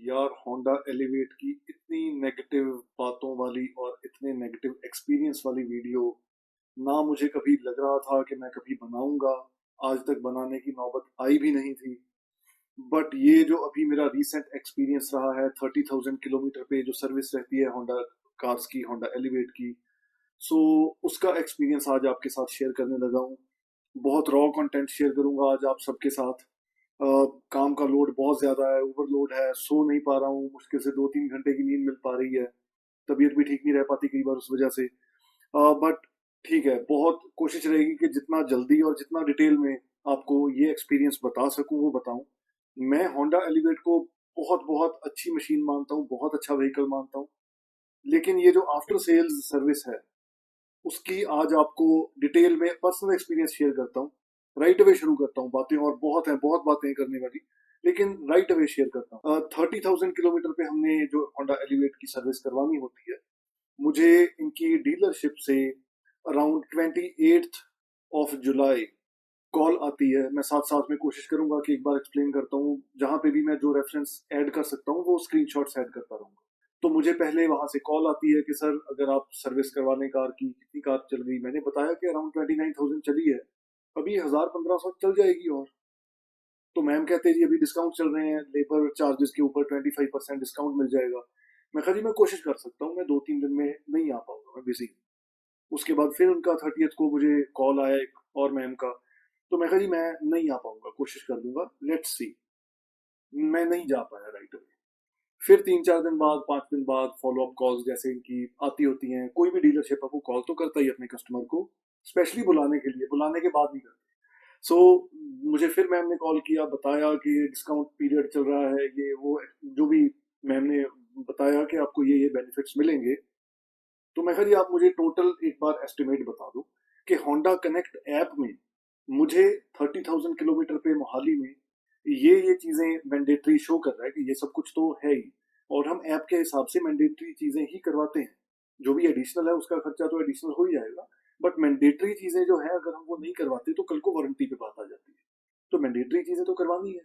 यार Honda elevate की इतनी नेगेटिव बातों वाली और इतने नेगेटिव एक्सपीरियंस वाली वीडियो ना मुझे कभी लग रहा था कि मैं कभी बनाऊंगा। आज तक बनाने की नौबत आई भी नहीं थी। बट ये जो अभी मेरा रीसेंट एक्सपीरियंस रहा है 30,000 किलोमीटर पे जो सर्विस रहती है होंडा कार्स की, होंडा एलिवेट की, सो उसका एक्सपीरियंस आज आपके साथ शेयर करने लगा हूँ। बहुत रॉ कंटेंट शेयर करूंगा आज आप सबके साथ। अ, काम का लोड बहुत ज्यादा है, ओवरलोड है, सो नहीं पा रहा हूँ, मुश्किल से 2-3 घंटे की नींद मिल पा रही है। तबीयत भी ठीक नहीं रह पाती कई बार उस वजह से। बट ठीक है, बहुत कोशिश रहेगी कि जितना जल्दी और जितना डिटेल में आपको ये एक्सपीरियंस बता सकूं वो बताऊं। मैं होंडा एलिवेट को बहुत बहुत अच्छी मशीन मानता हूँ, बहुत अच्छा व्हीकल मानता हूँ। लेकिन ये जो आफ्टर सेल्स सर्विस है उसकी आज आपको डिटेल में पर्सनल एक्सपीरियंस शेयर करता हूँ। राइट अवे शुरू करता हूँ बातें, और बहुत है, बहुत बातें हैं करने वाली, लेकिन राइट अवे शेयर करता हूँ। 30,000 किलोमीटर पे हमने जो होंडा एलिवेट की सर्विस करवानी होती है, मुझे इनकी डीलरशिप से अराउंड 28 जुलाई कॉल आती है। मैं साथ साथ में कोशिश करूंगा कि एक बार एक्सप्लेन करता हूँ, जहां पे भी मैं जो रेफरेंस ऐड कर सकता हूँ वो स्क्रीनशॉट्स ऐड करता रहूंगा। तो मुझे पहले वहां से कॉल आती है कि सर अगर आप सर्विस करवाने कार की, कितनी कार चल गई? मैंने बताया कि अराउंड 29,000 चली है, अभी 1,000-1,500 चल जाएगी। और तो मैम कहते हैं जी अभी डिस्काउंट चल रहे हैं, लेबर चार्जेस के ऊपर 25% डिस्काउंट मिल जाएगा। मैं कहा जी मैं कोशिश कर सकता हूँ, मैं 2-3 दिन में नहीं आ पाऊंगा, मैं बिजी हूँ। उसके बाद फिर उनका 30th को मुझे कॉल आया एक और मैम का। तो मैं कहा जी मैं नहीं आ पाऊंगा, कोशिश कर लूंगा, लेट्स सी। मैं नहीं जा पाया राइट अवे। फिर 3-4 दिन बाद, 5 दिन बाद फॉलो अप कॉल्स जैसे इनकी आती होती हैं। कोई भी डीलरशिप है वो कॉल तो करता ही अपने कस्टमर को, स्पेशली बुलाने के लिए, बुलाने के बाद नहीं करते। सो मुझे फिर मैम ने कॉल किया, बताया कि डिस्काउंट पीरियड चल रहा है, ये वो जो भी मैम ने बताया कि आपको ये बेनिफिट्स मिलेंगे। तो मैं कहा जी आप मुझे टोटल एक बार एस्टिमेट बता दो कि होंडा कनेक्ट ऐप में मुझे 30,000 किलोमीटर पे मोहाली में ये चीजें मैंडेटरी शो कर रहा है कि ये सब कुछ तो है ही, और हम ऐप के हिसाब से मैंडेटरी चीजें ही करवाते हैं। जो भी एडिशनल है उसका खर्चा तो एडिशनल हो ही जाएगा, बट मैंडेटरी चीजें जो है अगर हम वो नहीं करवाते तो कल को वारंटी पे बात आ जाती है। तो मैंडेटरी चीजें तो करवानी है।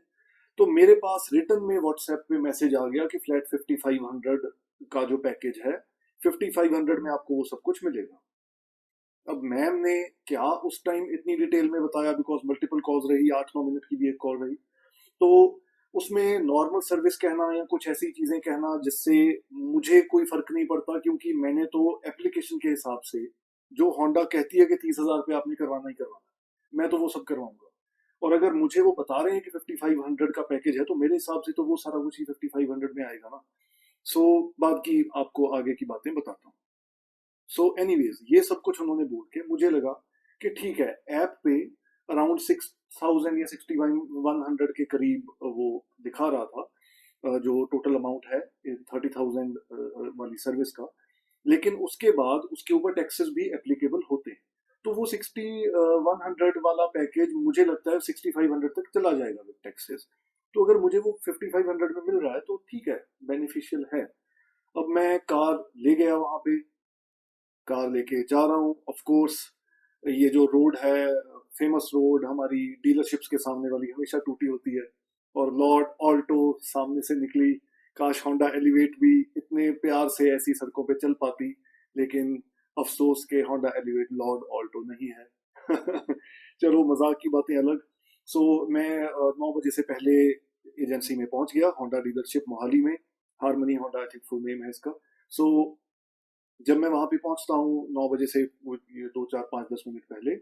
तो मेरे पास रिटर्न में व्हाट्सएप पे मैसेज आ गया कि फ्लैट 5500 का जो पैकेज है, 5500 में आपको वो सब कुछ मिलेगा। अब मैम ने क्या उस टाइम इतनी डिटेल में बताया, बिकॉज मल्टीपल कॉल्स रही, 8-9 मिनट की भी एक कॉल रही, तो उसमें नॉर्मल सर्विस कहना या कुछ ऐसी चीजें कहना जिससे मुझे कोई फर्क नहीं पड़ता, क्योंकि मैंने तो एप्लीकेशन के हिसाब से जो होंडा कहती है कि 30,000 पे आपने करवाना ही करवाना, मैं तो वो सब करवाऊंगा। और अगर मुझे वो बता रहे हैं कि 5500 का पैकेज है, तो मेरे हिसाब से तो वो सारा कुछ ही 5500 में आएगा ना। सो बाद की आपको आगे की बातें बताता हूँ। सो एनीवेज ये सब कुछ उन्होंने बोल के मुझे लगा कि ठीक है, ऐप पे अराउंड 6,000 या 6100 के करीब वो दिखा रहा था, जो टोटल अमाउंट है 30,000 वाली सर्विस का। लेकिन उसके बाद उसके ऊपर टैक्सेस भी एप्लीकेबल होते हैं। तो वो 6100 वाला पैकेज मुझे लगता है 6500 तक चला जाएगा विद टैक्सेस। तो अगर मुझे वो 5500 में मिल रहा है तो ठीक है, बेनिफिशियल है। अब मैं कार ले गया वहां पे, कार लेके जा रहा हूँ। ऑफ कोर्स ये जो रोड है, फेमस रोड हमारी डीलरशिप्स के सामने वाली, हमेशा टूटी होती है। और लॉर्ड ऑल्टो सामने से निकली। काश होंडा एलिवेट भी इतने प्यार से ऐसी सड़कों पे चल पाती, लेकिन अफसोस के होंडा एलिवेट लॉर्ड ऑल्टो नहीं है। चलो मजाक की बातें अलग। सो मैं 9 बजे से पहले एजेंसी में पहुंच गया, होंडा डीलरशिप मोहाली में। Harmony Honda I think full name है इसका। सो जब मैं वहां पे पहुंचता हूँ 9 बजे से ये 2-4-5-10 मिनट पहले,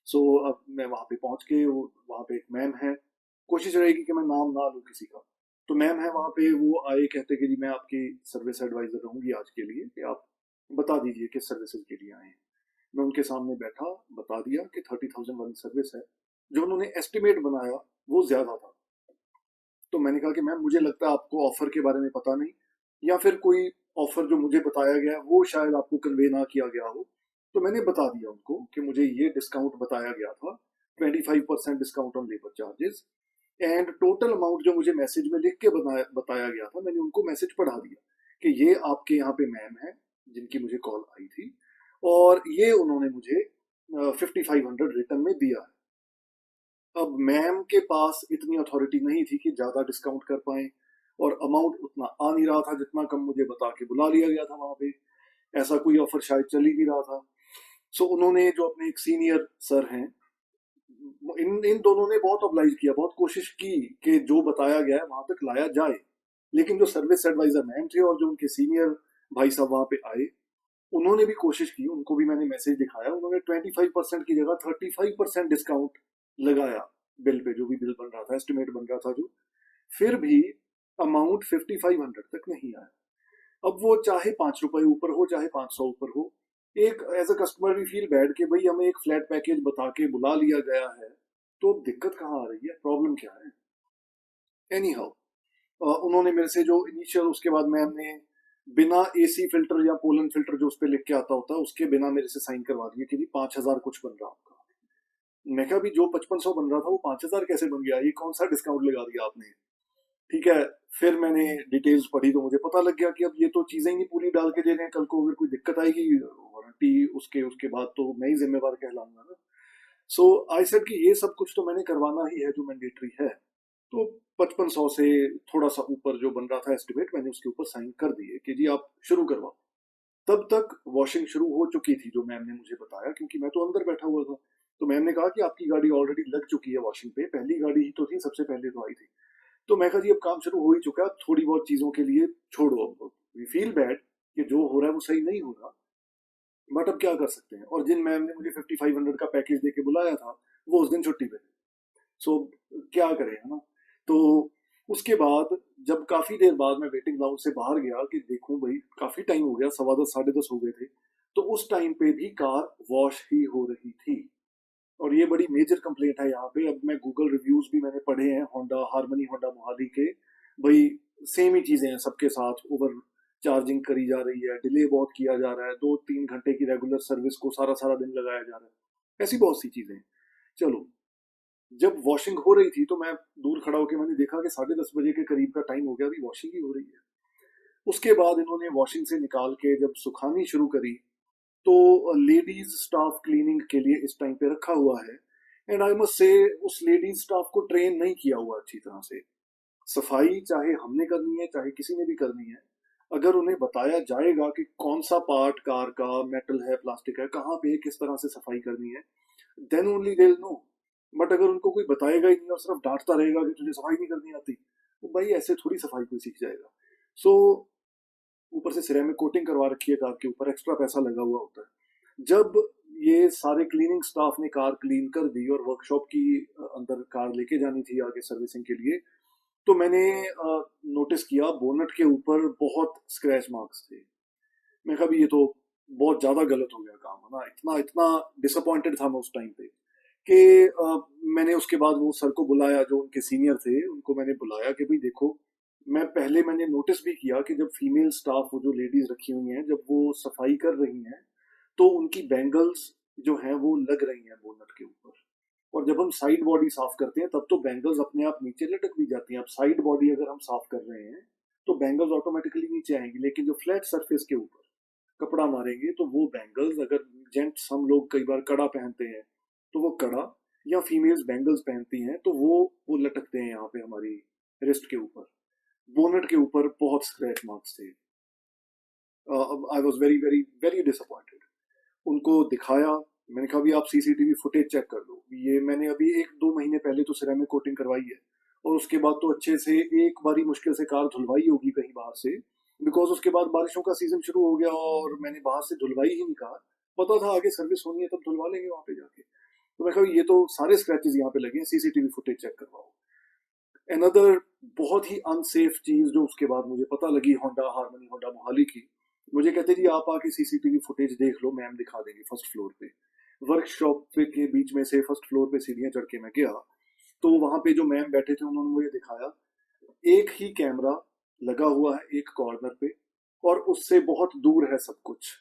सो अब मैं वहां पे पहुंच के वहां पे एक मैम है। कोशिश रहेगी कि मैं नाम ना लूं किसी का। तो मैम है वहां पे, वो आए, कहते कि जी मैं आपकी सर्विस एडवाइजर रहूंगी आज के लिए, कि आप बता दीजिए किस सर्विसेज के लिए आए हैं। मैं उनके सामने बैठा, बता दिया कि 30,000 वाली सर्विस है। जो उन्होंने एस्टिमेट बनाया वो ज्यादा था। तो मैंने कहा कि मैम मुझे लगता है आपको ऑफर के बारे में पता नहीं, या फिर कोई ऑफर जो मुझे बताया गया है वो शायद आपको कन्वे ना किया गया हो। तो मैंने बता दिया उनको कि मुझे ये डिस्काउंट बताया गया था, 25% discount on labour charges. And total amount जो मुझे मैसेज में लिख के बताया गया था, मैंने उनको मैसेज पढ़ा दिया कि ये आपके यहाँ पे मैम है जिनकी मुझे कॉल आई थी, और ये उन्होंने मुझे 5500 रिटर्न में दिया है। अब मैम के पास इतनी अथॉरिटी नहीं थी कि ज्यादा डिस्काउंट कर पाए, और अमाउंट उतना आ नहीं रहा था जितना कम मुझे बता के बुला लिया गया था वहां पे। ऐसा कोई ऑफर शायद चल ही नहीं रहा था। सो उन्होंने जो अपने एक सीनियर सर हैं, इन इन दोनों ने बहुत ऑब्लाइज किया, बहुत कोशिश की कि जो बताया गया है वहां तक लाया जाए। लेकिन जो सर्विस एडवाइजर मैम थे और जो उनके सीनियर भाई साहब वहां पे आए, उन्होंने भी कोशिश की, उनको भी मैंने मैसेज दिखाया, उन्होंने 25% की जगह 35% डिस्काउंट लगाया बिल पे, जो भी बिल बन रहा था, एस्टिमेट बन रहा था जो। फिर भी अमाउंट 5500 तक नहीं आया। अब वो चाहे 5 रुपए ऊपर हो चाहे 500 ऊपर हो, एक एज अ कस्टमर भी फील बैड कि भाई हमें एक फ्लैट पैकेज बता के बुला लिया गया है, तो अब दिक्कत कहाँ आ रही है, प्रॉब्लम क्या है। एनी हाउ उन्होंने मेरे से जो इनिशियल, उसके बाद मैम ने बिना एसी फिल्टर या पोलन फिल्टर जो उस पर लिख के आता होता है उसके बिना मेरे से साइन करवा दिए कि जी 5000 कुछ बन रहा आपका। मैं कहा भी जो 5500 बन रहा था वो 5000 कैसे बन गया, ये कौन सा डिस्काउंट लगा दिया आपने। ठीक है। फिर मैंने डिटेल्स पढ़ी तो मुझे पता लग गया कि अब ये तो चीजें ही नहीं पूरी डाल के दे रहे हैं, कल को अगर कोई दिक्कत आएगी वारंटी उसके उसके बाद तो मैं ही जिम्मेवार कहलाऊंगा ना। सो आई सेड कि ये सब कुछ तो मैंने करवाना ही है जो मैंडेटरी है। तो 5500 से थोड़ा सा ऊपर जो बन रहा था एस्टिमेट, मैंने उसके ऊपर साइन कर दिए कि जी आप शुरू करवाओ। तब तक वॉशिंग शुरू हो चुकी थी जो मैम ने मुझे बताया, क्योंकि मैं तो अंदर बैठा हुआ था। तो मैम ने कहा कि आपकी गाड़ी ऑलरेडी लग चुकी है वॉशिंग पे, पहली गाड़ी ही तो थी, सबसे पहले तो आई थी। तो मैं कहा जी अब काम शुरू हो ही चुका है, थोड़ी बहुत चीजों के लिए छोड़ो, अब वी फील बैड कि जो हो रहा है वो सही नहीं हो रहा, बट अब क्या कर सकते हैं। और जिन मैम ने मुझे 5500 का पैकेज देके बुलाया था वो उस दिन छुट्टी पे थे। सो क्या करें, है ना। तो उसके बाद जब काफी देर बाद मैं वेटिंग लाउंज से बाहर गया कि देखूं भाई काफी टाइम हो गया, 10:15 10:30 हो गए थे, तो उस टाइम पे भी कार वॉश ही हो रही थी। और ये बड़ी मेजर कंप्लेंट है यहाँ पे। अब मैं गूगल रिव्यूज भी मैंने पढ़े हैं होंडा हारमनी होंडा मोहाली के, भाई सेम ही चीजें हैं सबके साथ, ओवर चार्जिंग करी जा रही है, डिले बहुत किया जा रहा है, 2-3 घंटे की रेगुलर सर्विस को सारा सारा दिन लगाया जा रहा है, ऐसी बहुत सी चीजें हैं। चलो, जब वॉशिंग हो रही थी तो मैं दूर खड़ा होकर मैंने देखा कि 10:30 बजे के करीब का टाइम हो गया, अभी वॉशिंग ही हो रही है। उसके बाद इन्होंने वॉशिंग से निकाल के जब सुखानी शुरू करी, तो लेडीज स्टाफ क्लीनिंग के लिए इस टाइम पे रखा हुआ है। एंड आई मस्ट से उस लेडीज स्टाफ को ट्रेन नहीं किया हुआ अच्छी तरह से। सफाई चाहे हमने करनी है चाहे किसी ने भी करनी है, अगर उन्हें बताया जाएगा कि कौन सा पार्ट कार का, मेटल है प्लास्टिक है, कहाँ पे किस तरह से सफाई करनी है, then only they know. But अगर उनको कोई बताएगा ही नहीं और सिर्फ डांटता रहेगा कि तुझे सफाई नहीं करनी आती, तो भाई ऐसे थोड़ी सफाई कोई सीख जाएगा। सो ऊपर से सिरेमिक कोटिंग करवा रखी है कार के ऊपर, एक्स्ट्रा पैसा लगा हुआ होता है। जब ये सारे क्लीनिंग स्टाफ ने कार क्लीन कर दी और वर्कशॉप की अंदर कार लेके जानी थी आगे सर्विसिंग के लिए, तो मैंने नोटिस किया बोनट के ऊपर बहुत स्क्रैच मार्क्स थे। मैं कहा भी ये तो बहुत ज्यादा गलत हो गया काम, है ना। इतना इतना डिसअपॉइंटेड था मैं उस टाइम पे कि मैंने उसके बाद वो सर को बुलाया, जो उनके सीनियर थे उनको मैंने बुलाया कि भाई देखो, मैंने नोटिस भी किया कि जब फीमेल स्टाफ, वो जो लेडीज रखी हुई हैं, जब वो सफाई कर रही हैं तो उनकी बैंगल्स जो हैं वो लग रही हैं बोनट के ऊपर। और जब हम साइड बॉडी साफ करते हैं तब तो बैंगल्स अपने आप नीचे लटक भी जाती हैं। अब साइड बॉडी अगर हम साफ कर रहे हैं तो बैंगल्स ऑटोमेटिकली नीचे आएंगी, लेकिन जो फ्लैट सरफेस के ऊपर कपड़ा मारेंगे तो वो बैंगल्स, अगर जेंट्स हम लोग कई बार कड़ा पहनते हैं तो वो कड़ा, या फीमेल्स बैंगल्स पहनती हैं तो वो लटकते हैं यहाँ पे हमारी रिस्ट के ऊपर। बोनट के ऊपर बहुत स्क्रैच मार्क्स थे। I was very very very disappointed. उनको दिखाया, मैंने कहा भी आप सीसीटीवी फुटेज चेक कर लो। ये मैंने अभी 1-2 महीने पहले तो सिरेमिक कोटिंग करवाई है, और उसके बाद तो अच्छे से एक बारी मुश्किल से कार धुलवाई होगी कहीं बाहर से, बिकॉज उसके बाद बारिशों का सीजन शुरू हो गया और मैंने बाहर से धुलवाई ही नहीं कार। पता था आगे सर्विस होनी है तब धुलवा लेंगे वहां पे जाके। तो मैं कहा ये तो सारे स्क्रैचेस यहाँ पे लगे हैं, सीसीटीवी फुटेज चेक करवाओ। अनदर बहुत ही अनसेफ चीज जो उसके बाद मुझे पता लगी होंडा हारमनी होंडा मोहाली की, मुझे कहते जी आप आके सीसीटीवी फुटेज देख लो, मैम दिखा देंगे फर्स्ट फ्लोर पे। वर्कशॉप के बीच में से फर्स्ट फ्लोर पे सीढ़ियां चढ़ के मैं गया, तो वहां पे जो मैम बैठे थे उन्होंने मुझे दिखाया, एक ही कैमरा लगा हुआ है एक कॉर्नर पे, और उससे बहुत दूर है सब कुछ।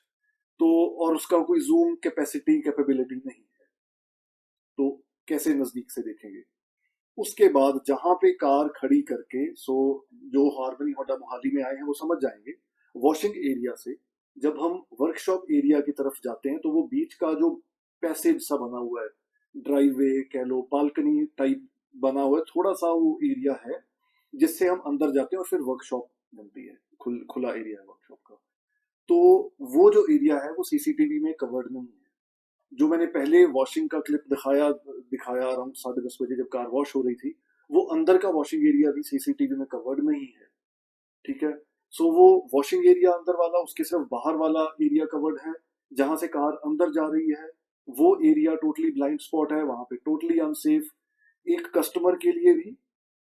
तो और उसका कोई जूम कैपेसिटी कैपेबिलिटी नहीं है, तो कैसे नजदीक से देखेंगे। उसके बाद जहां पे कार खड़ी करके, सो जो हारमनी होंडा मोहाली में आए हैं वो समझ जाएंगे, वॉशिंग एरिया से जब हम वर्कशॉप एरिया की तरफ जाते हैं तो वो बीच का जो पैसेज सा बना हुआ है, ड्राइववे कह लो, बालकनी टाइप बना हुआ है, थोड़ा सा वो एरिया है जिससे हम अंदर जाते हैं और फिर वर्कशॉप बनती है, खुला एरिया है वर्कशॉप का। तो वो जो एरिया है वो सीसीटीवी में कवर्ड नहीं है। जो मैंने पहले वॉशिंग का क्लिप दिखाया दिखाया अराउंड 10:30 बजे जब कार वॉश हो रही थी, वो अंदर का वॉशिंग एरिया भी सीसीटीवी में कवर्ड नहीं है। ठीक है। सो वो वॉशिंग एरिया अंदर वाला, उसके सिर्फ बाहर वाला एरिया कवर्ड है। जहां से कार अंदर जा रही है वो एरिया टोटली ब्लाइंड स्पॉट है, वहां पे टोटली अनसेफ। एक कस्टमर के लिए भी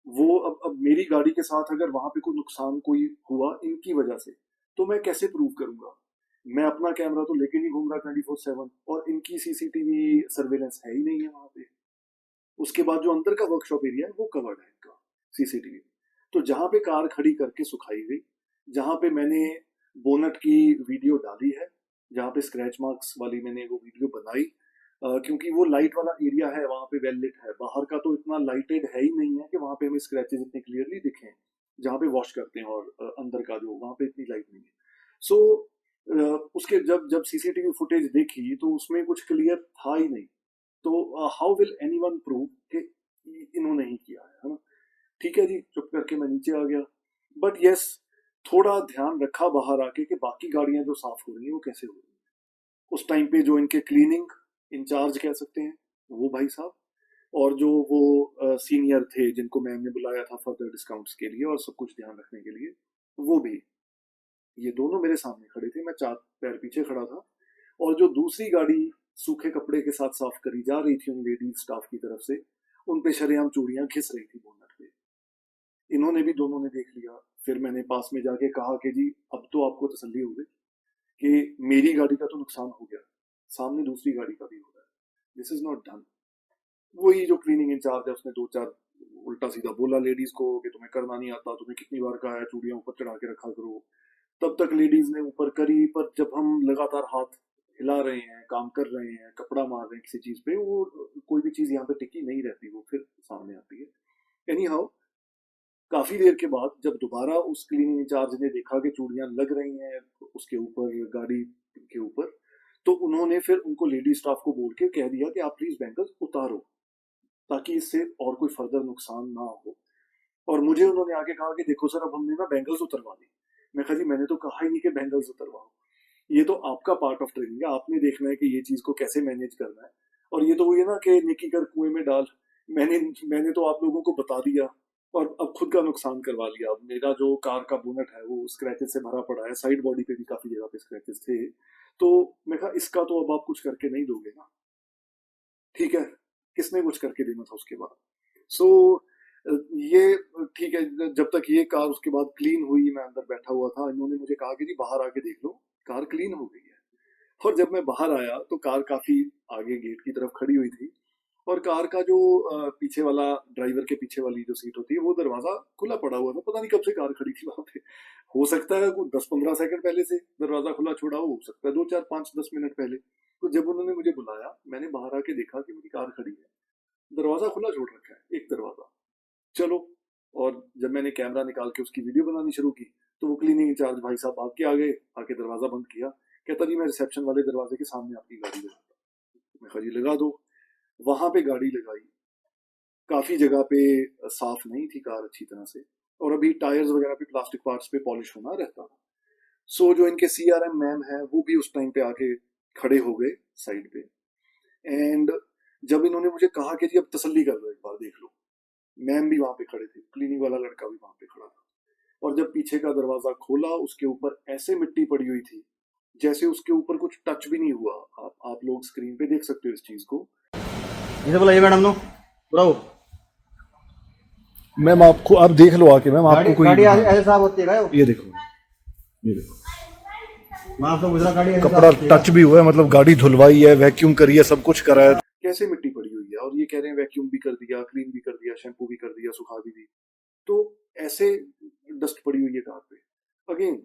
वो, अब मेरी गाड़ी के साथ अगर वहां पे कोई नुकसान कोई हुआ इनकी वजह से, तो मैं कैसे प्रूव करूंगा? मैं अपना कैमरा तो लेके नहीं घूम रहा 24/7, और इनकी सीसीटीवी सर्वेलेंस है ही नहीं है वहां पे। उसके बाद जो अंदर का वर्कशॉप एरिया है वो कवर्ड है इनका सीसीटीवी। तो जहां पे कार खड़ी करके सुखाई गई, जहां पे मैंने बोनट की वीडियो डाली है, जहां पे स्क्रैच मार्क्स वाली मैंने वो वीडियो बनाई, क्योंकि वो लाइट वाला एरिया है, वहां पे वेल लिट है। बाहर का तो इतना लाइटेड है ही नहीं है कि वहां पे हमें स्क्रैचेस इतने क्लियरली दिखें, जहां पे वॉश करते हैं। और अंदर का जो वहां पे इतनी लाइट नहीं है। सो उसके जब जब सीसीटीवी फुटेज देखी तो उसमें कुछ क्लियर था ही नहीं। तो हाउ विल एनीवन प्रूव कि इन्होंने ही किया है ना? ठीक है जी, चुप करके मैं नीचे आ गया। बट यस, थोड़ा ध्यान रखा बाहर आके कि बाकी गाड़ियां जो साफ हो रही हैं वो कैसे हो रही हैं। उस टाइम पे जो इनके क्लीनिंग इंचार्ज कह सकते हैं वो भाई साहब, और जो वो सीनियर थे जिनको मैम ने बुलाया था फर्दर डिस्काउंट्स के लिए और सब कुछ ध्यान रखने के लिए, वो भी, ये दोनों मेरे सामने खड़े थे, मैं 4 पैर पीछे खड़ा था। और जो दूसरी गाड़ी सूखे कपड़े के साथ साफ करी जा रही थी उन लेडीज स्टाफ की तरफ से, उन पे शरेआम चूड़ियां घिस रही थी बोनट पे। इन्होंने भी, दोनों ने देख लिया। फिर मैंने पास में जाके कहा कि जी अब तो आपको तसल्ली हो गई कि मेरी गाड़ी का तो नुकसान हो गया, सामने दूसरी गाड़ी का भी हो रहा है, दिस इज नॉट डन। वही जो क्लीनिंग इंचार्ज है उसने 2-4 उल्टा सीधा बोला लेडीज को कि तुम्हें करना नहीं आता, तुम्हें कितनी बार कहा है चूड़ियां ऊपर चढ़ा के रखा करो। तब तक लेडीज ने ऊपर करी, पर जब हम लगातार हाथ हिला रहे हैं, काम कर रहे हैं, कपड़ा मार रहे हैं किसी चीज पे, वो कोई भी चीज यहाँ पे टिकी नहीं रहती, वो फिर सामने आती है। एनी हाउ, काफी देर के बाद जब दोबारा उस क्लीनिंग इंचार्ज ने देखा कि चूड़ियां लग रही हैं उसके ऊपर, गाड़ी के ऊपर, तो उन्होंने फिर उनको लेडी स्टाफ को बोल के कह दिया कि आप प्लीज बैंगल्स उतारो, ताकि इससे और कोई फर्दर नुकसान ना हो। और मुझे उन्होंने आगे कहा कि देखो सर, अब हमने ना बैंगल्स उतरवा दी। मैं कहा जी मैंने तो कहा ही नहीं कि बैंगल्स उतरवाओ, ये तो आपका पार्ट ऑफ ट्रेनिंग है, आपने देखना है कि ये चीज को कैसे मैनेज करना है। और ये तो वही है ना कि निकी कर कुएं में डाल। मैंने मैंने तो आप लोगों को बता दिया और अब खुद का नुकसान करवा लिया। अब मेरा जो कार का बोनट है वो स्क्रैचेस से भरा पड़ा है, साइड बॉडी पे भी काफी जगह पे स्क्रैचेस थे। तो मैं कहा इसका तो अब आप कुछ करके नहीं दोगे ना। ठीक है, किसने कुछ करके देना था उसके बाद। सो ये ठीक है, जब तक ये कार उसके बाद क्लीन हुई, मैं अंदर बैठा हुआ था, इन्होंने मुझे कहा कि जी बाहर आके देख लो, कार क्लीन हो गई है। और जब मैं बाहर आया तो कार काफी आगे गेट की तरफ खड़ी हुई थी, और कार का जो पीछे वाला, ड्राइवर के पीछे वाली जो सीट होती है, वो दरवाजा खुला पड़ा हुआ था। पता नहीं कब से कार खड़ी थी वहां पे। हो सकता है कुछ 10-15 सेकंड पहले से दरवाजा खुला छोड़ा हो सकता है 2-4-5-10 मिनट पहले। तो जब उन्होंने मुझे बुलाया, मैंने बाहर आके देखा कि मेरी कार खड़ी है, दरवाजा खुला छोड़ रखा है एक दरवाजा। चलो, और जब मैंने कैमरा निकाल के उसकी वीडियो बनानी शुरू की, तो वो क्लीनिंग इंचार्ज भाई साहब भाग के आ गए, आके दरवाजा बंद किया। कहता जी मैं रिसेप्शन वाले दरवाजे के सामने आपकी गाड़ी लगाता। मैं कहा जी लगा दो। वहां पे गाड़ी लगाई, काफी जगह पे साफ नहीं थी कार अच्छी तरह से, और अभी टायर्स वगैरह पे, प्लास्टिक पार्ट्स पे पॉलिश होना रहता था। सो जो इनके सीआरएम मैम है वो भी उस टाइम पे आके खड़े हो गए साइड पे। एंड जब इन्होंने मुझे कहा कि जी अब तसल्ली कर लो, एक बार देख लो, मैम भी वहां पे खड़े थे, क्लीनिंग वाला लड़का भी वहां पे खड़ा था। और जब पीछे का दरवाजा खोला, उसके ऊपर ऐसे मिट्टी पड़ी हुई थी जैसे उसके ऊपर कुछ टच भी नहीं हुआ। आप लोग स्क्रीन पे देख सकते हो इस चीज को। इधर बुलाइए मैडम नो बुलाओ। मैम आपको, आप देख लो आके, मैम गाड़ी आपको कोई, गाड़ी हाँ, ऐसे साफ होती है गायो। ये देखो, ये देखो, मैं आपको गुजरा गाड़ी ऐसे साफ कपड़ा होती है। टच भी हुआ है, मतलब गाड़ी धुलवाई है, वैक्यूम करी है, सब कुछ करा है, कैसे मिट्टी पड़ी हुई है। और ये कह रहे हैं वैक्यूम भी कर दिया, क्लीन भी कर दिया, शैम्पू भी कर दिया, सुखा भी दी। तो ऐसे डस्ट पड़ी हुई है कार पे। अगेन,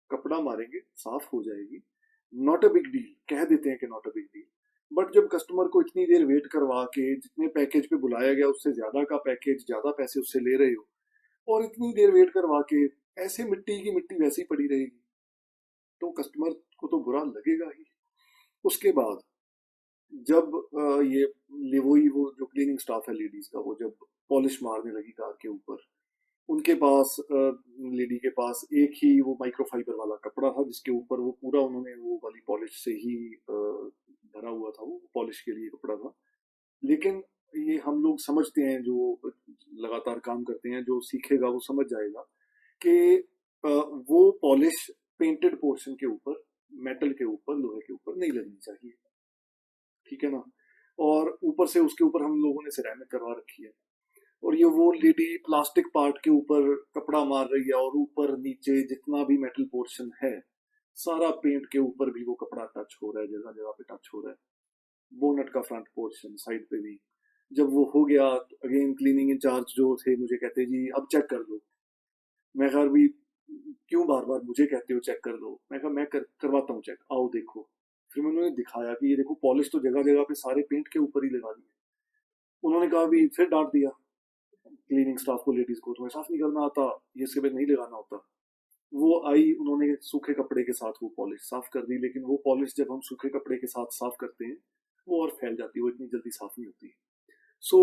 कपड़ा मारेंगे साफ हो जाएगी, नॉट अ बिग डील, कह देते हैं कि not a big deal. But जब कस्टमर को इतनी देर वेट करवा के, जितने पैकेज पे बुलाया गया उससे ज्यादा का पैकेज, ज्यादा पैसे उससे ले रहे हो, और इतनी देर वेट करवा के ऐसे मिट्टी की मिट्टी वैसी पड़ी रहेगी, तो कस्टमर को तो बुरा लगेगा ही। उसके बाद जब ये वही वो जो क्लीनिंग स्टाफ है लेडीज का, वो जब पॉलिश मारने लगी कार के ऊपर, उनके पास लेडी के पास एक ही वो माइक्रोफाइबर वाला कपड़ा था जिसके ऊपर वो पूरा उन्होंने वो वाली पॉलिश से ही भरा हुआ था, वो पॉलिश के लिए कपड़ा था। लेकिन ये हम लोग समझते हैं जो लगातार काम करते हैं, जो सीखेगा वो समझ जाएगा कि वो पॉलिश पेंटेड पोर्शन के ऊपर, मेटल के ऊपर, लोहे के ऊपर नहीं लगनी चाहिए, ठीक है ना। और ऊपर से उसके ऊपर हम लोगों ने सिरेमिक करवा रखी है, और ये वो लेडी प्लास्टिक पार्ट के ऊपर कपड़ा मार रही है और ऊपर नीचे जितना भी मेटल पोर्शन है सारा पेंट के ऊपर भी वो कपड़ा टच हो रहा है, जगह जगह पे टच हो रहा है। बोनट का फ्रंट पोर्शन साइड पे भी। जब वो हो गया तो अगेन क्लीनिंग इंचार्ज जो थे मुझे कहते जी अब चेक कर दो। मैं कहा भी क्यों बार बार मुझे कहते हो चेक कर दो। मैं कहा मैं करवाता हूँ चेक, आओ देखो। फिर मैंने उन्हें दिखाया कि ये देखो पॉलिश तो जगह जगह पे सारे पेंट के ऊपर ही लगा दी है। उन्होंने कहा भी फिर डांट दिया क्लीनिंग स्टाफ को, लेडीज को, तुम्हें साफ नहीं करना आता, ये सिर्फ नहीं लगाना होता। वो आई, उन्होंने सूखे कपड़े के साथ वो पॉलिश साफ कर दी, लेकिन वो पॉलिश जब हम सूखे कपड़े के साथ साफ करते हैं वो और फैल जाती है, वो इतनी जल्दी साफ नहीं होती। सो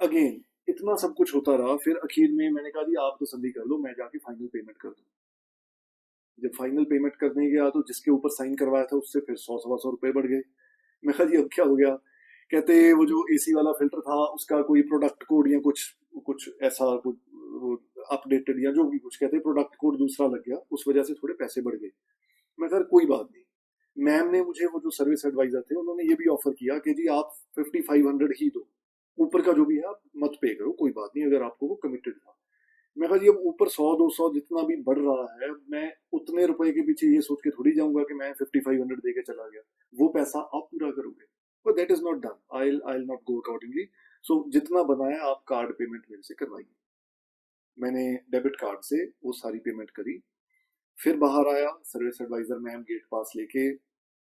अगेन इतना सब कुछ होता रहा, फिर आखिर में मैंने कहा जी आप तसल्ली कर लो, मैं जाके फाइनल पेमेंट कर दूँ। जब फाइनल पेमेंट करने गया तो जिसके ऊपर साइन करवाया था उससे फिर 100 सवा 100 रुपए बढ़ गए। मैं कहा जी अब क्या हो गया। कहते वो जो एसी वाला फिल्टर था उसका कोई प्रोडक्ट कोड या कुछ कुछ ऐसा कुछ अपडेटेड या जो भी कुछ, कहते प्रोडक्ट कोड दूसरा लग गया, उस वजह से थोड़े पैसे बढ़ गए। मैं कहा कोई बात नहीं। मैम ने मुझे, वो जो सर्विस एडवाइजर थे, उन्होंने ये भी ऑफर किया कि जी आप 5500 ही दो, ऊपर का जो भी है आप मत पे करो, कोई बात नहीं अगर आपको वो कमिटेड था। मैं कहा जी अब ऊपर 100 200 जितना भी बढ़ रहा है, मैं उतने रुपए के पीछे ये सोच के थोड़ी जाऊंगा कि मैं 5500 दे के चला गया, वो पैसा आप पूरा करोगे। But that is not done, I not go accordingly. So जितना बनाया आप कार्ड पेमेंट मेरे से करवाइए। मैंने डेबिट कार्ड से वो सारी पेमेंट करी। फिर बाहर आया, सर्विस एडवाइजर मैम गेट पास लेके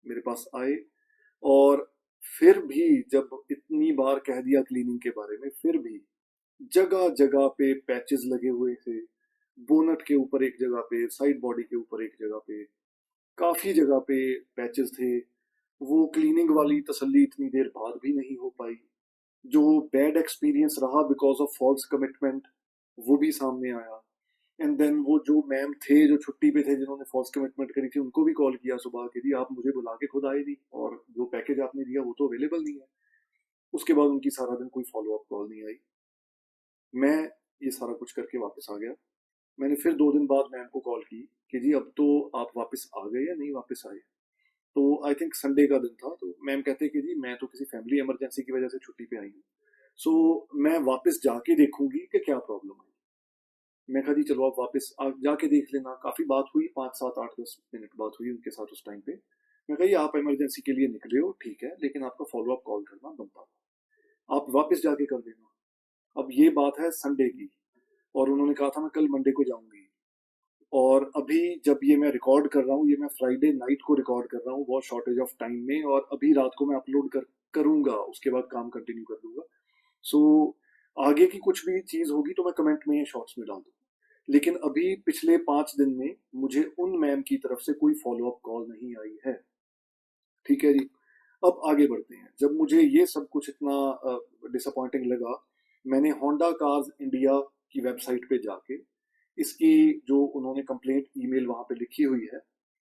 मेरे पास आए, और फिर भी जब इतनी बार कह दिया क्लीनिंग के बारे में, फिर भी जगह जगह पे पैचेस लगे हुए थे। बोनट के ऊपर एक जगह पे, साइड बॉडी के ऊपर एक जगह पे, काफी जगह पे पैचेस थे। वो क्लीनिंग वाली तसल्ली इतनी देर बाद भी नहीं हो पाई। जो बैड एक्सपीरियंस रहा बिकॉज ऑफ फॉल्स कमिटमेंट, वो भी सामने आया। एंड देन वो जो मैम थे जो छुट्टी पे थे जिन्होंने फॉल्स कमिटमेंट करी थी, उनको भी कॉल किया सुबह के जी आप मुझे बुला के खुद आए नहीं, और जो पैकेज आपने दिया वो तो अवेलेबल नहीं है। उसके बाद उनकी सारा दिन कोई फॉलो अप कॉल नहीं आई। मैं ये सारा कुछ करके वापस आ गया। मैंने फिर 2 दिन बाद मैम को कॉल की कि जी अब तो आप वापस आ गए या नहीं वापस आए। तो आई थिंक संडे का दिन था, तो मैम कहते कि जी मैं तो किसी फैमिली इमरजेंसी की वजह से छुट्टी पे आई हूँ, सो मैं वापस जाके देखूंगी कि क्या प्रॉब्लम आई। मैं कहा जी चलो आप वापस जाके देख लेना। काफी बात हुई, 5 7 8 10 मिनट बात हुई उनके साथ उस टाइम पे। मैं कहा आप इमरजेंसी के लिए निकले हो ठीक है, लेकिन आपका फॉलो अप कॉल करना बनता था, आप वापस जाके कर देना। अब ये बात है संडे की, और उन्होंने कहा था मैं कल मंडे को जाऊंगी। और अभी जब ये मैं रिकॉर्ड कर रहा हूँ, ये मैं फ्राइडे नाइट को रिकॉर्ड कर रहा हूँ बहुत शॉर्टेज ऑफ टाइम में, और अभी रात को मैं अपलोड करूंगा, उसके बाद काम कंटिन्यू कर दूंगा। सो आगे की कुछ भी चीज होगी तो मैं कमेंट में शॉर्ट्स में डाल दूंगा। लेकिन अभी पिछले 5 दिन में मुझे उन मैम की तरफ से कोई फॉलो अप कॉल नहीं आई है, ठीक है जी। अब आगे बढ़ते हैं। जब मुझे ये सब कुछ इतना डिसअपॉइंटिंग लगा, मैंने होंडा कार्स इंडिया की वेबसाइट पे जाके इसकी जो उन्होंने कंप्लेंट ईमेल वहां पे लिखी हुई है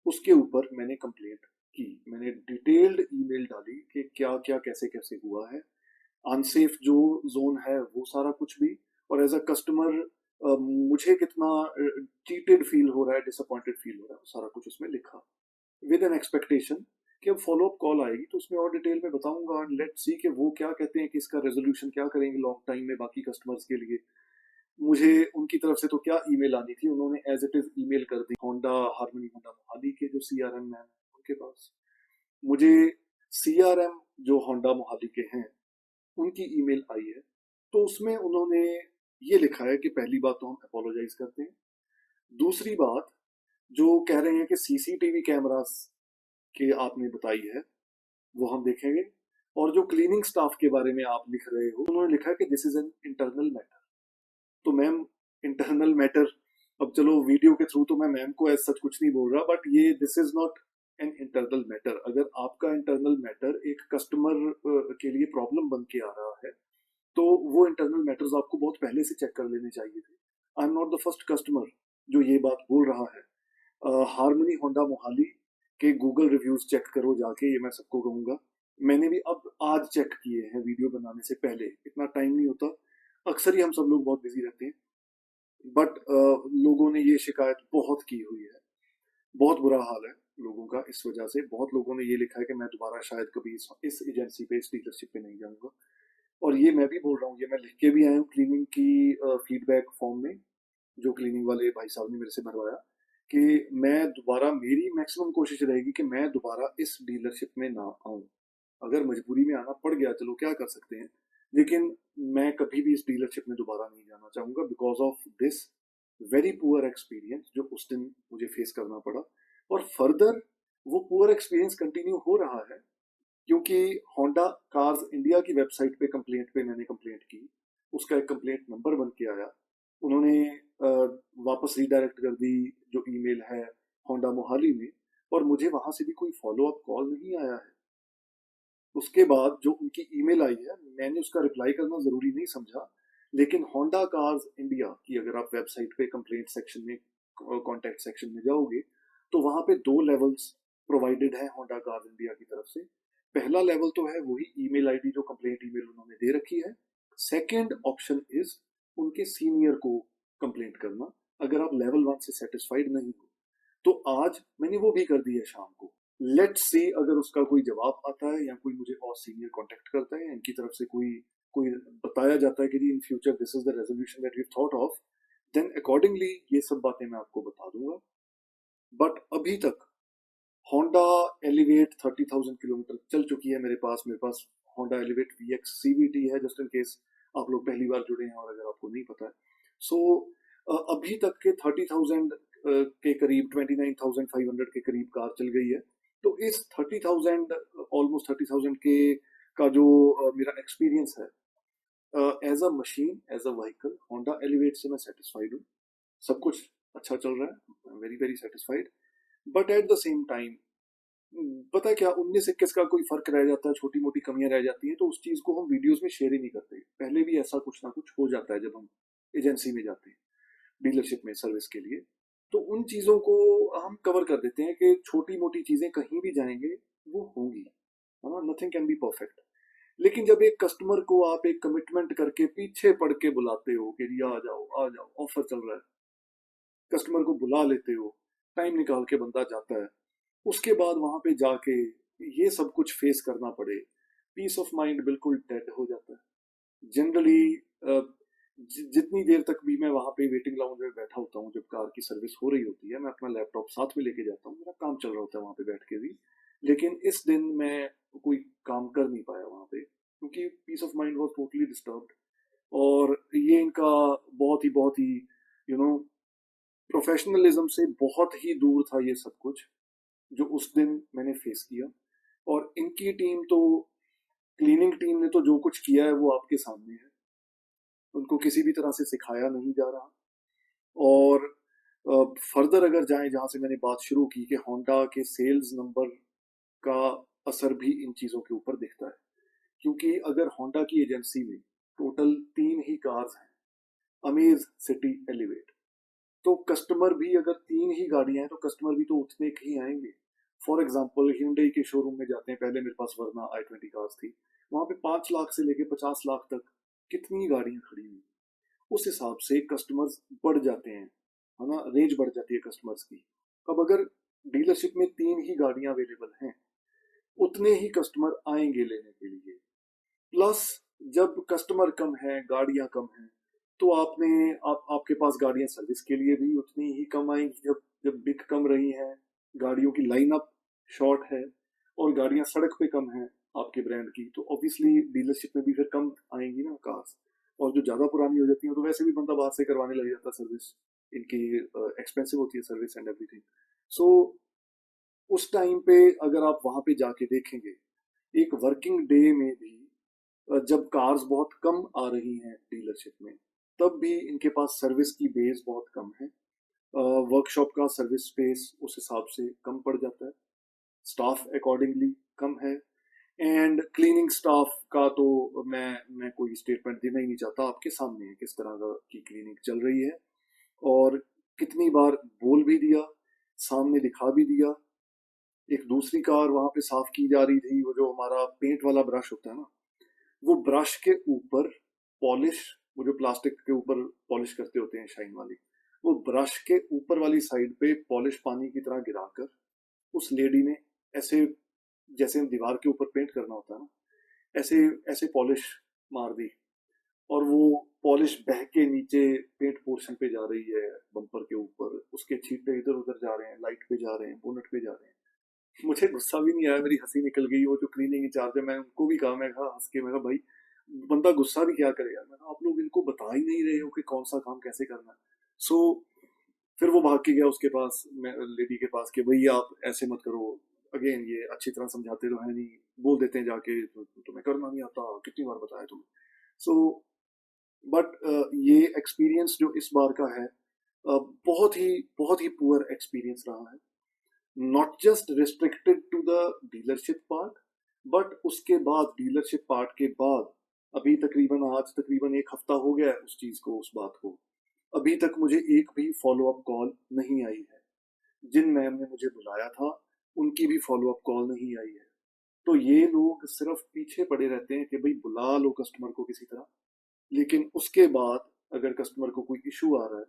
उसके ऊपर मैंने कंप्लेंट की। मैंने डिटेल्ड ईमेल डाली कि क्या क्या कैसे कैसे हुआ है, अनसेफ जो जोन है वो सारा कुछ भी, और एज अ कस्टमर मुझे कितना चीटेड फील हो रहा है, डिसअपॉइंटेड फील हो रहा है, वो सारा कुछ उसमें लिखा, विद एन एक्सपेक्टेशन कि अब फॉलो अप कॉल आएगी तो उसमें और डिटेल में बताऊंगा, लेट्स सी कि वो क्या कहते हैं कि इसका रेजोल्यूशन क्या करेंगे लॉन्ग टाइम में बाकी कस्टमर्स के लिए। मुझे उनकी तरफ से तो क्या ईमेल आनी थी, उन्होंने एज इट इज ईमेल कर दी होंडा हार्मनी होंडा मोहाली के जो सीआरएम मैन है उनके पास। मुझे सीआरएम जो होंडा मोहाली के हैं उनकी ईमेल आई है, तो उसमें उन्होंने ये लिखा है कि पहली बात तो हम अपोलोजाइज करते हैं, दूसरी बात जो कह रहे हैं कि सीसीटीवी कैमरास की आपने बताई है वो हम देखेंगे, और जो क्लीनिंग स्टाफ के बारे में आप लिख रहे हो उन्होंने लिखा है कि this is an internal matter. तो मैम इंटरनल मैटर, अब चलो वीडियो के थ्रू तो मैं मैम को ऐसा सच कुछ नहीं बोल रहा, बट ये this is not an internal matter. अगर आपका इंटरनल मैटर एक कस्टमर के लिए प्रॉब्लम बन के आ रहा है तो वो इंटरनल मैटर्स आपको बहुत पहले से चेक कर लेने चाहिए थे। I am not the first customer जो ये बात बोल रहा है। हारमनी होंडा मोहाली के गूगल रिव्यूज चेक करो जाके, ये मैं सबको कहूंगा। मैंने भी अब आज चेक किए हैं वीडियो बनाने से पहले, इतना टाइम नहीं होता, अक्सर ही हम सब लोग बहुत बिजी रहते हैं। बट लोगों ने ये शिकायत बहुत की हुई है, बहुत बुरा हाल है लोगों का इस वजह से। बहुत लोगों ने ये लिखा है कि मैं दोबारा शायद कभी इस एजेंसी पे, इस डीलरशिप पे नहीं जाऊंगा। और ये मैं भी बोल रहा हूँ, ये मैं लिख के भी आया हूँ क्लीनिंग की फीडबैक फॉर्म में, जो क्लीनिंग वाले भाई साहब ने मेरे से भरवाया, कि मैं दोबारा, मेरी मैक्सिमम कोशिश रहेगी कि मैं दोबारा इस डीलरशिप में ना आऊं। अगर मजबूरी में आना पड़ गया, चलो क्या कर सकते हैं, लेकिन मैं कभी भी इस डीलरशिप में दोबारा नहीं जाना चाहूंगा because of this very poor experience जो उस दिन मुझे फेस करना पड़ा। और फर्दर वो पुअर एक्सपीरियंस कंटिन्यू हो रहा है, क्योंकि होंडा कार्स इंडिया की वेबसाइट पे कंप्लेंट पे मैंने कंप्लेंट की, उसका एक कंप्लेंट नंबर बन के आया, उन्होंने वापस रीडायरेक्ट कर दी जो ईमेल है होंडा मोहाली में, और मुझे वहां से भी कोई फॉलो अप कॉल नहीं आया है। उसके बाद जो उनकी ईमेल आई है, मैंने उसका रिप्लाई करना जरूरी नहीं समझा, लेकिन होंडा कार्स इंडिया की अगर आप वेबसाइट पे कंप्लेंट सेक्शन में, कॉन्टैक्ट सेक्शन में जाओगे, तो वहां पे 2 लेवल्स प्रोवाइडेड है होंडा कार्स इंडिया की तरफ से। पहला लेवल तो है वही ईमेल आईडी जो कंप्लेंट ईमेल उन्होंने दे रखी है। सेकंड ऑप्शन इज उनके सीनियर को कंप्लेंट करना, अगर आप लेवल 1 से सेटिस्फाइड नहीं हो। तो आज मैंने वो भी कर दी है शाम को। लेट्स सी अगर उसका कोई जवाब आता है, या कोई मुझे और सीनियर कांटेक्ट करता है, या इनकी तरफ से कोई कोई बताया जाता है कि जी in future this is the resolution that we thought of, then accordingly ये सब बातें मैं आपको बता दूंगा। बट अभी तक होंडा एलिवेट 30,000 किलोमीटर चल चुकी है मेरे पास। होंडा एलिवेट VX CVT है, जस्ट इन केस आप लोग पहली बार जुड़े हैं और अगर आपको नहीं पता है। सो अभी तक के 30,000 के करीब, 29,500 के करीब कार चल गई है। तो इस 30,000, ऑलमोस्ट 30,000 के का जो मेरा एक्सपीरियंस है as a machine, as a vehicle, Honda Elevate से मैं सेटिस्फाइड हूँ। सब कुछ अच्छा चल रहा है, very very satisfied. But at the same time, पता है क्या, 19-21 का कोई फर्क रह जाता है, छोटी मोटी कमियां रह जाती हैं, तो उस चीज को हम वीडियोस में शेयर ही नहीं करते। पहले भी ऐसा कुछ ना कुछ हो जाता है जब हम एजेंसी में जाते हैं, डीलरशिप में सर्विस के लिए, तो उन चीजों को हम कवर कर देते हैं कि छोटी मोटी चीजें कहीं भी जाएंगे वो होंगी, है ना, नथिंग कैन बी परफेक्ट। लेकिन जब एक कस्टमर को आप एक कमिटमेंट करके पीछे पड़ के बुलाते हो कि आ जाओ आ जाओ, ऑफर चल रहा है, कस्टमर को बुला लेते हो, टाइम निकाल के बंदा जाता है, उसके बाद वहां पे जाके ये सब कुछ फेस करना पड़े, पीस ऑफ माइंड बिल्कुल डेड हो जाता है जनरली। जितनी देर तक भी मैं वहां पे वेटिंग लाउंज में बैठा होता हूँ, जब कार की सर्विस हो रही होती है, मैं अपना लैपटॉप साथ में लेके जाता हूँ, मेरा काम चल रहा होता है वहां पे बैठ के भी। लेकिन इस दिन मैं कोई काम कर नहीं पाया वहां पे, क्योंकि peace of mind was totally disturbed. और ये इनका बहुत ही यू नो प्रोफेशनलिज्म से बहुत ही दूर था ये सब कुछ, जो उस दिन मैंने फेस किया। और इनकी टीम तो, क्लीनिंग टीम ने तो जो कुछ किया है वो आपके सामने है, उनको किसी भी तरह से सिखाया नहीं जा रहा। और फर्दर अगर जाएं जहां से मैंने बात शुरू की कि होंडा के सेल्स नंबर का असर भी इन चीजों के ऊपर दिखता है, क्योंकि अगर होंडा की एजेंसी में टोटल 3 ही कार्स हैं, अमेज, सिटी, एलिवेट, तो कस्टमर भी, अगर 3 ही गाड़ियां हैं तो कस्टमर भी तो उतने के ही आएंगे। फॉर एग्जाम्पल hyundai के शोरूम में जाते हैं, पहले मेरे पास वर्ना i20 कार्स थी, वहां पे 5 लाख से लेके 50 लाख तक कितनी गाड़ियां खड़ी हुई, उस हिसाब से कस्टमर्स बढ़ जाते हैं, है ना, रेंज बढ़ जाती है कस्टमर्स की। अब अगर डीलरशिप में 3 ही गाड़ियां अवेलेबल हैं, उतने ही कस्टमर आएंगे लेने के लिए। प्लस जब कस्टमर कम है, गाड़ियां कम हैं, तो आपके पास गाड़ियां सर्विस के लिए भी उतनी ही कम आएंगी। जब जब बिक कम रही है, गाड़ियों की लाइनअप शॉर्ट है, और गाड़ियां सड़क पे कम है आपके ब्रांड की, तो ऑब्वियसली डीलरशिप में भी फिर कम आएंगी ना कार्स। और जो ज्यादा पुरानी हो जाती है तो वैसे भी बंदा बाहर से करवाने लग जाता है सर्विस, इनकी एक्सपेंसिव होती है सर्विस एंड एवरीथिंग। सो उस टाइम पे अगर आप वहां पे जाके देखेंगे, एक वर्किंग डे में भी जब कार्स बहुत कम आ रही हैं डीलरशिप में, तब भी इनके पास सर्विस की बेस बहुत कम है, वर्कशॉप का सर्विस स्पेस उस हिसाब से कम पड़ जाता है, स्टाफ अकॉर्डिंगली कम है, एंड क्लीनिंग स्टाफ का तो मैं कोई स्टेटमेंट देना ही नहीं चाहता, आपके सामने है किस तरह की क्लीनिंग चल रही है। और कितनी बार बोल भी दिया, सामने दिखा भी दिया। एक दूसरी कार वहां पे साफ की जा रही थी, वो जो हमारा पेंट वाला ब्रश होता है ना, वो ब्रश के ऊपर पॉलिश, वो जो प्लास्टिक के ऊपर पॉलिश करते होते हैं शाइन वाली, वो ब्रश के ऊपर वाली साइड पे पॉलिश पानी की तरह गिराकर उस लेडी ने ऐसे, जैसे दीवार के ऊपर पेंट करना होता है ना, ऐसे ऐसे पॉलिश मार दी। और वो पॉलिश बह के नीचे पेंट पोर्शन पे जा रही है, बम्पर के ऊपर, उसके छींटे इधर उधर जा रहे हैं, लाइट पे जा रहे हैं, बोनट पे जा रहे हैं। मुझे गुस्सा भी नहीं आया, मेरी हंसी निकल गई। वो जो क्लीनिंग इंचार्ज है, मैं उनको भी कहा, मैं कहा हंस के, मैं कहा भाई बंदा गुस्सा भी क्या करे यार, मैं कहा आप लोग इनको बता ही नहीं रहे हो कि कौन सा काम कैसे करना है। सो फिर वो भाग के गया उसके पास, लेडी के पास, कि भाई आप ऐसे मत करो। अगेन ये अच्छी तरह समझाते तो है नहीं, बोल देते हैं जाके तुम्हें करना नहीं आता, कितनी बार बताया तुम्हें। सो बट ये एक्सपीरियंस जो इस बार का है, बहुत ही पुअर एक्सपीरियंस रहा है। Not just restricted to the dealership part, but उसके बाद, डीलरशिप पार्ट के बाद, अभी तकरीबन आज तकरीबन एक हफ्ता हो गया है उस चीज को, उस बात को, अभी तक मुझे एक भी फॉलो अप कॉल नहीं आई है। जिन मैम ने मुझे बुलाया था उनकी भी फॉलो अप कॉल नहीं आई है। तो ये लोग सिर्फ पीछे पड़े रहते हैं कि भाई बुला लो कस्टमर को किसी तरह, लेकिन उसके बाद अगर कस्टमर को कोई इशू आ रहा है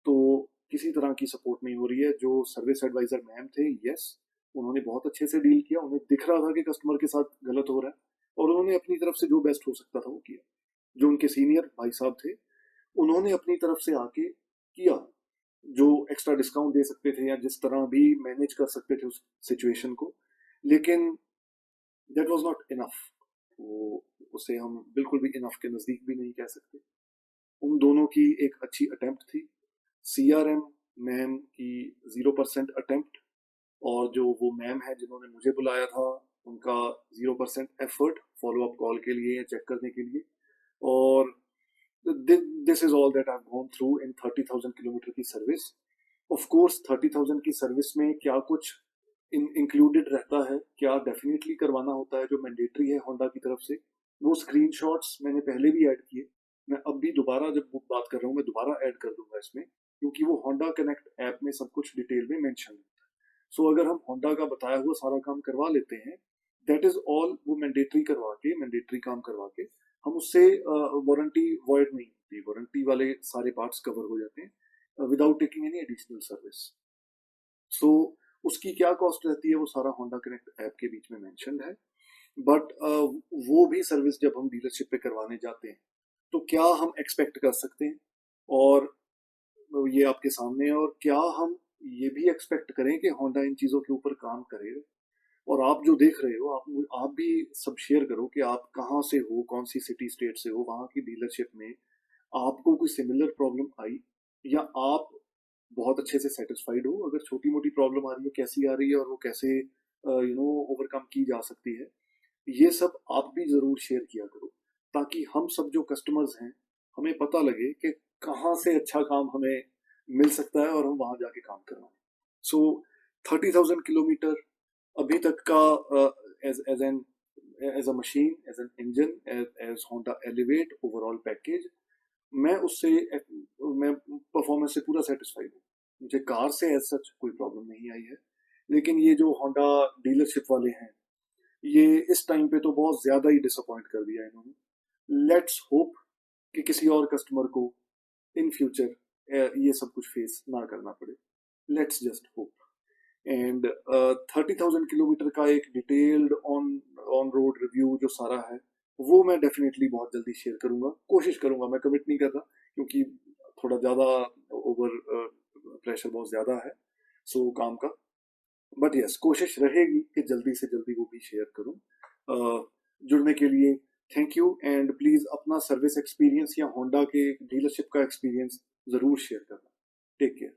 तो किसी तरह की सपोर्ट नहीं हो रही है। जो सर्विस एडवाइजर मैम थे, यस, उन्होंने बहुत अच्छे से डील किया, उन्हें दिख रहा था कि कस्टमर के साथ गलत हो रहा है, और उन्होंने अपनी तरफ से जो बेस्ट हो सकता था वो किया। जो उनके सीनियर भाई साहब थे, उन्होंने अपनी तरफ से आके किया, जो एक्स्ट्रा डिस्काउंट दे सकते थे या जिस तरह भी मैनेज कर सकते थे उस सिचुएशन को, लेकिन दैट वाज नॉट इनफ। वो, उसे हम बिल्कुल भी इनफ के नजदीक भी नहीं कह सकते। उन दोनों की एक अच्छी अटेम्प्ट थी, सीआरएम मैम की 0% अटेम्प्ट, और जो वो मैम है जिन्होंने मुझे बुलाया था, उनका 0% एफर्ट फॉलो अप कॉल के लिए या चेक करने के लिए। और this is all that I have gone through in 30,000 kilometre की सर्विस। ऑफ कोर्स 30,000 की सर्विस में क्या कुछ इंक्लूडेड रहता है, क्या डेफिनेटली करवाना होता है जो मैंडेटरी है होंडा की तरफ से, वो स्क्रीनशॉट्स मैंने पहले भी ऐड किए। मैं अब भी दोबारा जब बात कर रहा हूँ, मैं दोबारा ऐड कर दूंगा इसमें, क्योंकि वो होंडा कनेक्ट ऐप में सब कुछ डिटेल में मेंशन है। सो अगर हम होंडा का बताया हुआ सारा काम करवा लेते हैं, दैट इज ऑल, वो मैंडेटरी करवा के, मैंडेटरी काम करवा के, हम उससे वारंटी वॉइड नहीं होती, वारंटी वाले सारे पार्ट्स कवर हो जाते हैं without taking any additional service. So उसकी क्या कॉस्ट रहती है वो सारा होंडा कनेक्ट ऐप के बीच में मेंशन्ड है। बट वो भी सर्विस जब हम डीलरशिप पे करवाने जाते हैं तो क्या हम एक्सपेक्ट कर सकते हैं, और ये आपके सामने है। और क्या हम ये भी एक्सपेक्ट करें कि होंडा इन चीज़ों के ऊपर काम करे। और आप जो देख रहे हो, आप भी सब शेयर करो कि आप कहाँ से हो, कौन सी सिटी स्टेट से हो, वहाँ की डीलरशिप में आपको कोई सिमिलर प्रॉब्लम आई, या आप बहुत अच्छे से सेटिस्फाइड हो। अगर छोटी मोटी प्रॉब्लम आ रही है, कैसी आ रही है, और वो कैसे ओवरकम की जा सकती है, ये सब आप भी जरूर शेयर किया करो, ताकि हम सब जो कस्टमर्स हैं, हमें पता लगे कि कहाँ से अच्छा काम हमें मिल सकता है और हम वहां जाके काम करवाएं। सो 30,000 किलोमीटर अभी तक का, as as an as a machine, as an engine, as Honda Elevate overall package, मैं उससे, मैं परफॉर्मेंस से पूरा सेटिस्फाइड हूँ। मुझे कार से एज सच कोई प्रॉब्लम नहीं आई है। लेकिन ये जो होंडा डीलरशिप वाले हैं, ये इस टाइम पे तो बहुत ज्यादा ही डिसअपॉइंट कर दिया इन्होंने। लेट्स होप कि किसी और कस्टमर को इन फ्यूचर ये सब कुछ फेस ना करना पड़े। Let's just hope. And 30,000 kilometre का एक detailed on on road review जो सारा है, वो मैं डेफिनेटली बहुत जल्दी शेयर करूंगा, कोशिश करूंगा। मैं कमिट नहीं कर रहा, क्योंकि थोड़ा ज़्यादा ओवर प्रेशर बहुत ज़्यादा है सो काम का। बट यस, कोशिश रहेगी कि जल्दी से जल्दी वो भी शेयर करूं। जुड़ने के लिए थैंक यू, एंड प्लीज़ अपना सर्विस एक्सपीरियंस या होंडा के डीलरशिप का एक्सपीरियंस ज़रूर शेयर करना। Take care.